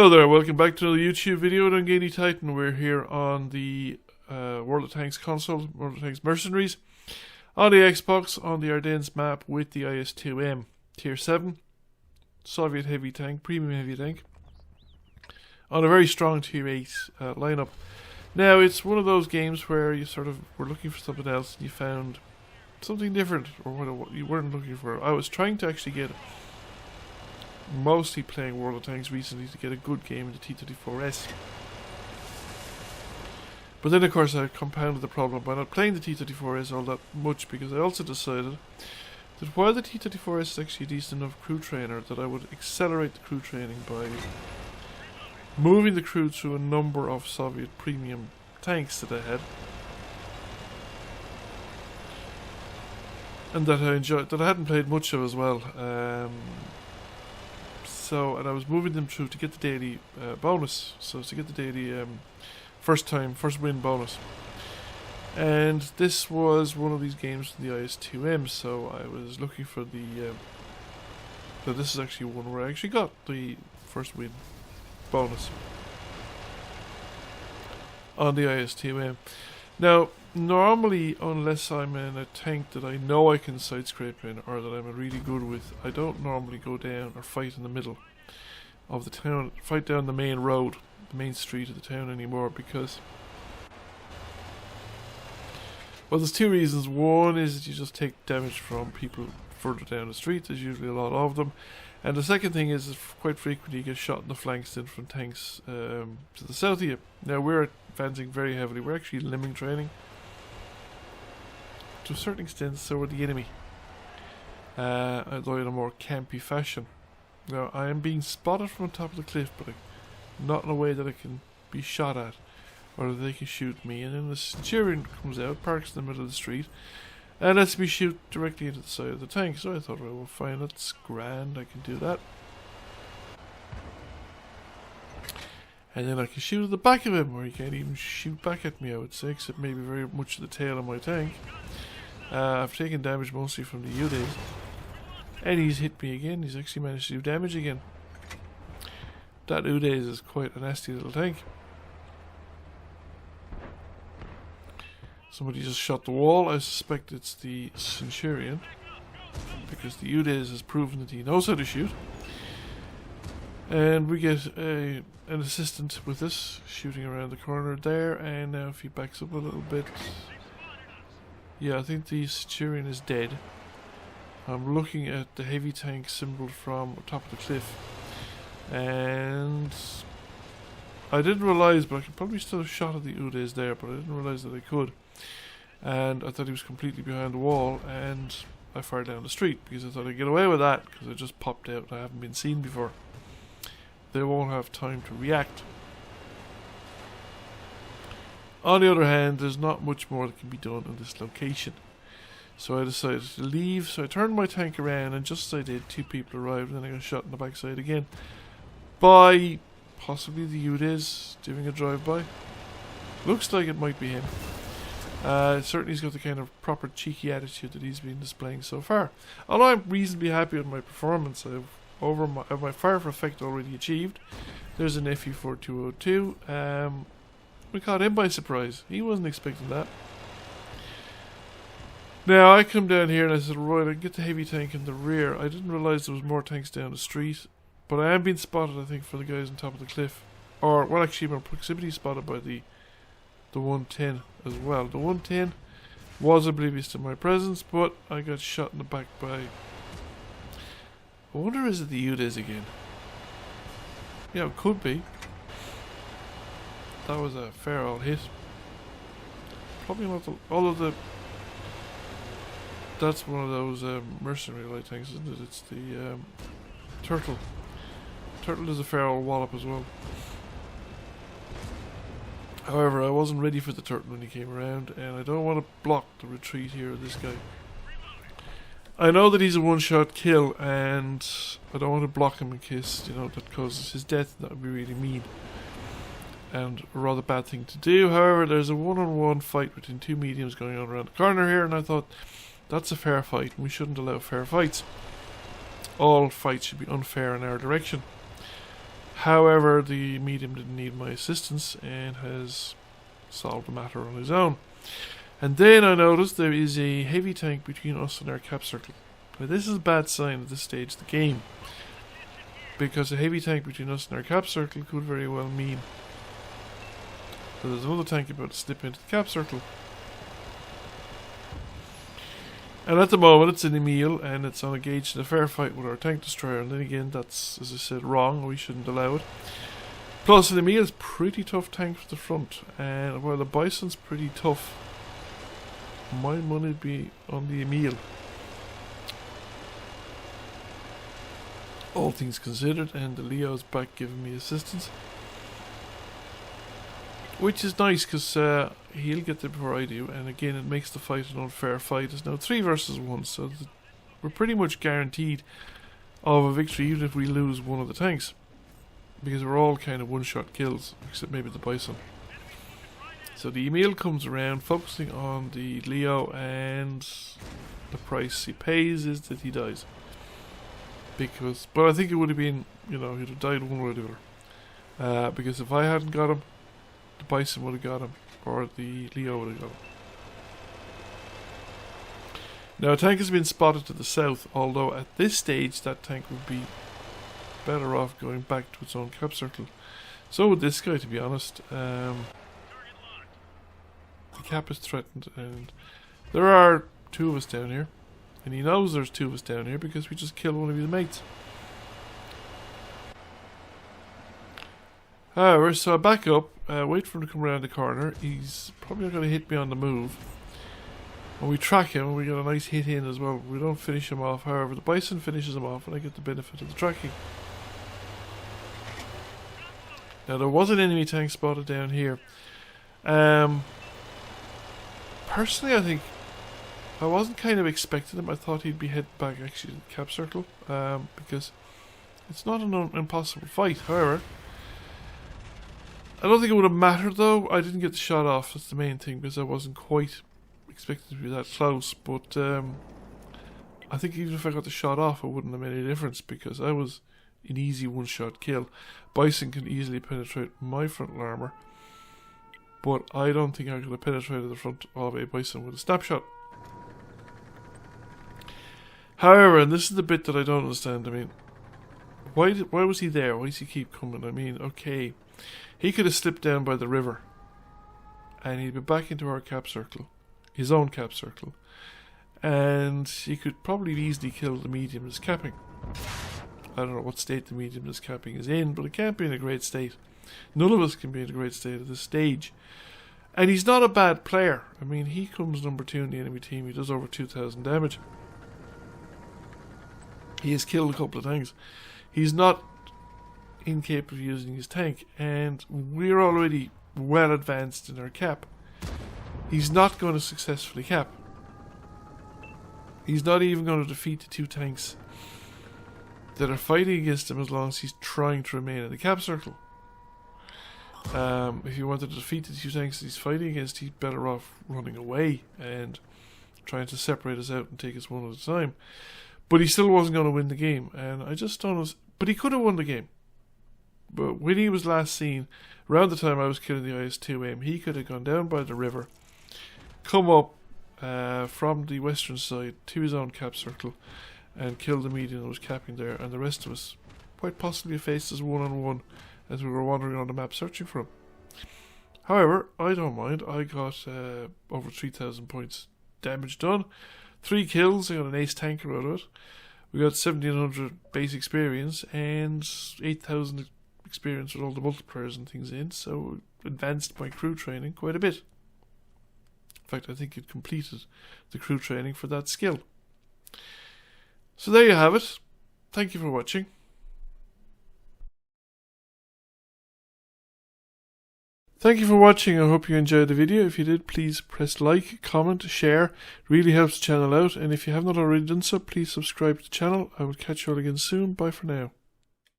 Hello there, welcome back to another YouTube video with Ungainly Titan. We're here on the World of Tanks console, World of Tanks Mercenaries, on the Xbox, on the Ardennes map with the IS-2M Tier 7 Soviet heavy tank, premium heavy tank, on a very strong Tier 8 lineup. Now, it's one of those games where you sort of were looking for something else and you found something different, or what you weren't looking for. I was trying to actually get, mostly playing World of Tanks recently, to get a good game in the T-34S. But then of course I compounded the problem by not playing the T-34S all that much, because I also decided that while the T-34S is actually a decent enough crew trainer, that I would accelerate the crew training by moving the crew through a number of Soviet premium tanks that I had, and that I enjoyed, that I hadn't played much of as well. And I was moving them through to get the daily bonus, so to get the daily first win bonus. And this was one of these games in the IS-2M, so I was looking for the so this is actually one where I actually got the first win bonus on the IS-2M. Now, normally, unless I'm in a tank that I know I can side scrape in, or that I'm really good with, I don't normally go down or fight in the middle of the town, fight down the main road, the main street of the town anymore, because, well, there's two reasons. One is that you just take damage from people further down the street. There's usually a lot of them. And the second thing is that quite frequently you get shot in the flanks in from tanks to the south of you. Now, we're advancing very heavily. We're actually limbing training to a certain extent, so are the enemy, although in a more campy fashion. Now, I am being spotted from the top of the cliff, but not in a way that I can be shot at, or that they can shoot me. And then the Centurion comes out, parks in the middle of the street, and lets me shoot directly into the side of the tank. So I thought, well, fine, that's grand, I can do that. And then I can shoot at the back of him, where he can't even shoot back at me, I would say, except maybe very much the tail of my tank. I've taken damage mostly from the U-Days. And he's hit me again. He's actually managed to do damage again. That U-Days is quite a nasty little tank. Somebody just shot the wall. I suspect it's the Centurion, because the U-Days has proven that he knows how to shoot. And we get an assistant with us, shooting around the corner there. And now if he backs up a little bit, yeah, I think the Centurion is dead. I'm looking at the heavy tank symbol from the top of the cliff, and I didn't realise, but I could probably still have shot at the U-Days there, but I didn't realise that I could. And I thought he was completely behind the wall, and I fired down the street, because I thought I'd get away with that, because I just popped out and I haven't been seen before. They won't have time to react. On the other hand, there's not much more that can be done in this location. So I decided to leave, so I turned my tank around, and just as I did, two people arrived, and then I got shot in the backside again by possibly the U-Days doing a drive-by. Looks like it might be him. Certainly he's got the kind of proper cheeky attitude that he's been displaying so far. Although I'm reasonably happy with my performance, I've my fire for effect already achieved. There's an FE4202. We caught him by surprise. He wasn't expecting that. Now, I come down here and I said, right, I can get the heavy tank in the rear. I didn't realise there was more tanks down the street, but I am being spotted, I think, for the guys on top of the cliff. Or, well, actually, my proximity spotted by the 110 as well. The 110 was oblivious to my presence, but I got shot in the back by... I wonder, is it the U-Days again? Yeah, it could be. That was a fair old hit. Probably not all of the... That's one of those mercenary light tanks, isn't it? It's the Turtle. Turtle is a fair old wallop as well. However, I wasn't ready for the Turtle when he came around, and I don't want to block the retreat here of this guy. I know that he's a one-shot kill, and I don't want to block him in case, you know, that causes his death. That would be really mean, and a rather bad thing to do. However, there's a one-on-one fight between two mediums going on around the corner here, and I thought, that's a fair fight, and we shouldn't allow fair fights. All fights should be unfair in our direction. However, the medium didn't need my assistance and has solved the matter on his own. And then I noticed there is a heavy tank between us and our cap circle. Now this is a bad sign at this stage of the game, because a heavy tank between us and our cap circle could very well mean that there's another tank about to slip into the cap circle. And at the moment it's in Emil and it's engaged in a fair fight with our tank destroyer, and then again that's, as I said, wrong. We shouldn't allow it. Plus an Emil is pretty tough tank for the front, and while the Bison's pretty tough, my money would be on the Emil. All things considered, and the Leo's back giving me assistance, which is nice because he'll get there before I do, and again it makes the fight an unfair fight. It's now 3 versus 1, so we're pretty much guaranteed of a victory even if we lose one of the tanks, because we're all kind of one-shot kills, except maybe the Bison. So the Emil comes around, focusing on the Leo, and the price he pays is that he dies. But I think it would have been, you know, he'd have died one way or the other. Because if I hadn't got him, the Bison would have got him, or the Leo would have got him. Now a tank has been spotted to the south, although at this stage that tank would be better off going back to its own cap circle. So would this guy, to be honest. The cap is threatened, and there are 2 of us down here. And he knows there's 2 of us down here because we just killed one of his mates. However, so I back up, wait for him to come around the corner. He's probably not going to hit me on the move. When we track him, and we get a nice hit in as well. We don't finish him off, however, the Bison finishes him off and I get the benefit of the tracking. Now there was an enemy tank spotted down here. Personally, I think I wasn't kind of expecting him. I thought he'd be heading back actually to the cap circle, because it's not an impossible fight. However, I don't think it would have mattered though. I didn't get the shot off, that's the main thing, because I wasn't quite expecting to be that close. But I think even if I got the shot off, it wouldn't have made any difference, because I was an easy one-shot kill. Bison can easily penetrate my frontal armor, but I don't think I could have penetrated the front of a Bison with a snapshot. However, and this is the bit that I don't understand, I mean, why was he there? Why does he keep coming? I mean, okay, he could have slipped down by the river and he'd be back into our cap circle, his own cap circle, and he could probably easily kill the medium that's capping. I don't know what state the medium that's capping is in, but it can't be in a great state. None of us can be in a great state at this stage. And he's not a bad player. I mean, he comes number 2 in the enemy team. He does over 2,000 damage. He has killed a couple of tanks. He's not incapable of using his tank, and we're already well advanced in our cap. He's not going to successfully cap. He's not even going to defeat the 2 tanks that are fighting against him as long as he's trying to remain in the cap circle. If he wanted to defeat the 2 tanks that he's fighting against, he's better off running away and trying to separate us out and take us one at a time. But he still wasn't going to win the game, and I just don't know. But he could have won the game. But when he was last seen, around the time I was killing the IS-2M, he could have gone down by the river, come up from the western side to his own cap circle, and killed the medium that was capping there, and the rest of us quite possibly faced us one-on-one as we were wandering on the map searching for him. However, I don't mind. I got over 3,000 points damage done. 3 kills, I got an ace tanker out of it. We got 1,700 base experience and 8,000 experience with all the multipliers and things in, so advanced my crew training quite a bit. In fact, I think it completed the crew training for that skill. So there you have it. Thank you for watching. Thank you for watching. I hope you enjoyed the video. If you did, please press like, comment, share. It really helps the channel out. And if you have not already done so, please subscribe to the channel. I will catch you all again soon. Bye for now.